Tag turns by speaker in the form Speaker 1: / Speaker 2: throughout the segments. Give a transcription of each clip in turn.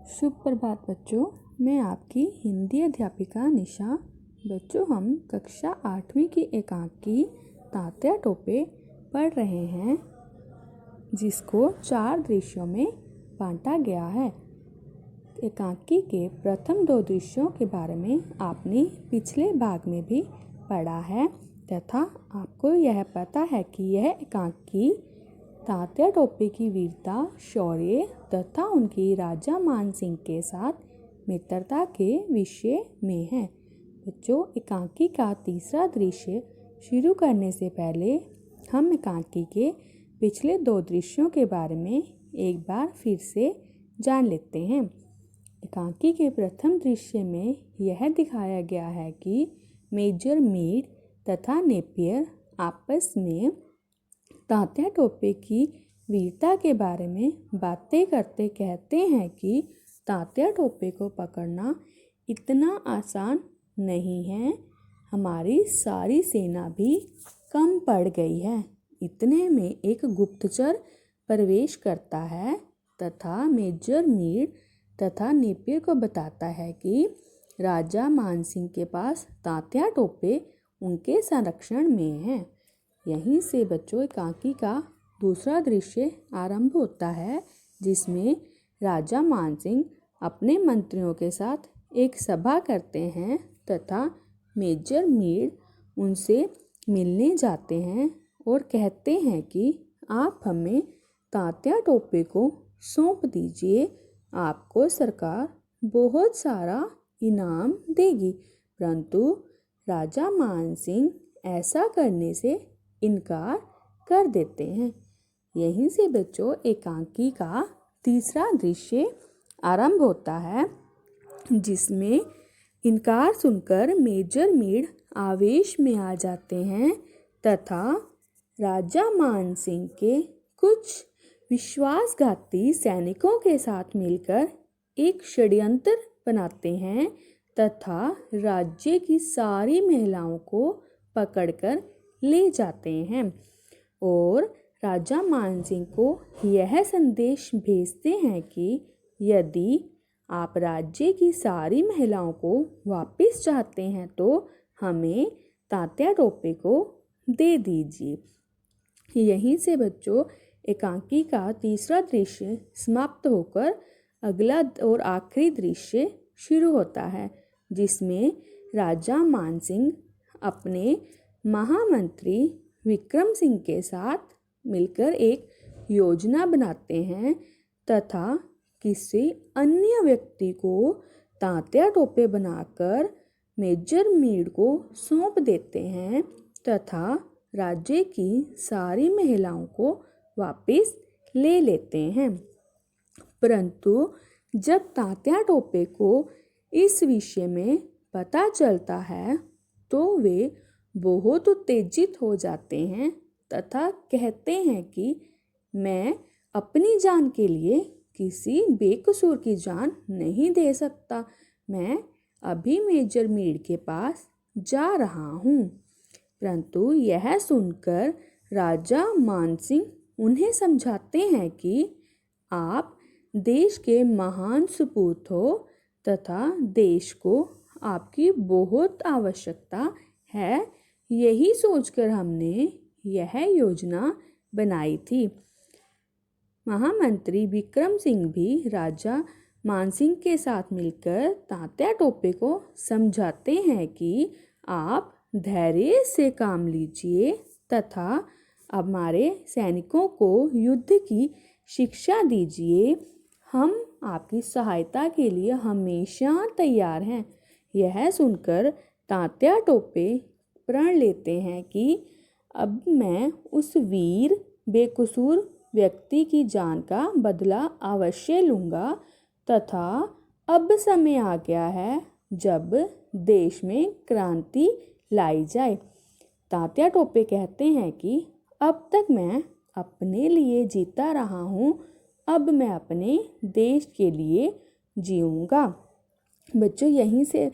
Speaker 1: सुप्रभात बच्चों, मैं आपकी हिंदी अध्यापिका निशा। बच्चों, हम कक्षा 8वीं की एकांकी तात्या टोपे पढ़ रहे हैं, जिसको 4 दृश्यों में बांटा गया है। एकांकी के प्रथम 2 दृश्यों के बारे में आपने पिछले भाग में भी पढ़ा है तथा आपको यह पता है कि यह एकांकी तात्या टोपे की वीरता, शौर्य तथा उनकी राजा मान सिंह के साथ मित्रता के विषय में है। बच्चों, एकांकी का तीसरा दृश्य शुरू करने से पहले हम एकांकी के पिछले 2 दृश्यों के बारे में एक बार फिर से जान लेते हैं। एकांकी के प्रथम दृश्य में यह दिखाया गया है कि मेजर मीड तथा नेपियर आपस में तात्या टोपे की वीरता के बारे में बातें करते कहते हैं कि तात्या टोपे को पकड़ना इतना आसान नहीं है, हमारी सारी सेना भी कम पड़ गई है। इतने में एक गुप्तचर प्रवेश करता है तथा मेजर मीड तथा नेपियर को बताता है कि राजा मान सिंह के पास तात्या टोपे उनके संरक्षण में है। यहीं से बच्चों एकांकी का दूसरा दृश्य आरंभ होता है, जिसमें राजा मान सिंह अपने मंत्रियों के साथ एक सभा करते हैं तथा मेजर मीड उनसे मिलने जाते हैं और कहते हैं कि आप हमें तात्या टोपे को सौंप दीजिए, आपको सरकार बहुत सारा इनाम देगी। परंतु राजा मान सिंह ऐसा करने से इनकार कर देते हैं। यहीं से बच्चों एकांकी का तीसरा दृश्य आरंभ होता है, जिसमें इनकार सुनकर मेजर मीड आवेश में आ जाते हैं तथा राजा मान सिंह के कुछ विश्वासघाती सैनिकों के साथ मिलकर एक षड्यंत्र बनाते हैं तथा राज्य की सारी महिलाओं को पकड़कर ले जाते हैं और राजा मान सिंह को यह संदेश भेजते हैं कि यदि आप राज्य की सारी महिलाओं को वापस चाहते हैं तो हमें तात्या टोपे को दे दीजिए। यहीं से बच्चों एकांकी का तीसरा दृश्य समाप्त होकर अगला और आखिरी दृश्य शुरू होता है, जिसमें राजा मान सिंह अपने महामंत्री विक्रम सिंह के साथ मिलकर एक योजना बनाते हैं तथा किसी अन्य व्यक्ति को तात्या टोपे बनाकर मेजर मीड को सौंप देते हैं तथा राज्य की सारी महिलाओं को वापस ले लेते हैं। परंतु जब तात्या टोपे को इस विषय में पता चलता है तो वे बहुत उत्तेजित हो जाते हैं तथा कहते हैं कि मैं अपनी जान के लिए किसी बेकसूर की जान नहीं दे सकता, मैं अभी मेजर मीड के पास जा रहा हूँ। परंतु यह सुनकर राजा मान सिंह उन्हें समझाते हैं कि आप देश के महान सपूत हो तथा देश को आपकी बहुत आवश्यकता है, यही सोचकर हमने यह योजना बनाई थी। महामंत्री विक्रम सिंह भी राजा मान सिंह के साथ मिलकर तात्या टोपे को समझाते हैं कि आप धैर्य से काम लीजिए तथा हमारे सैनिकों को युद्ध की शिक्षा दीजिए, हम आपकी सहायता के लिए हमेशा तैयार हैं। यह सुनकर तात्या टोपे प्रण लेते हैं कि अब मैं उस वीर बेकसूर व्यक्ति की जान का बदला अवश्य लूँगा तथा अब समय आ गया है जब देश में क्रांति लाई जाए। तात्या टोपे कहते हैं कि अब तक मैं अपने लिए जीता रहा हूँ, अब मैं अपने देश के लिए जीऊँगा। बच्चों, यहीं से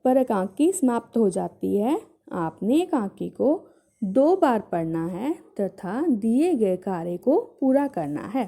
Speaker 1: पर एकांकी समाप्त हो जाती है। आपने एकांकी को 2 बार पढ़ना है तथा दिए गए कार्य को पूरा करना है।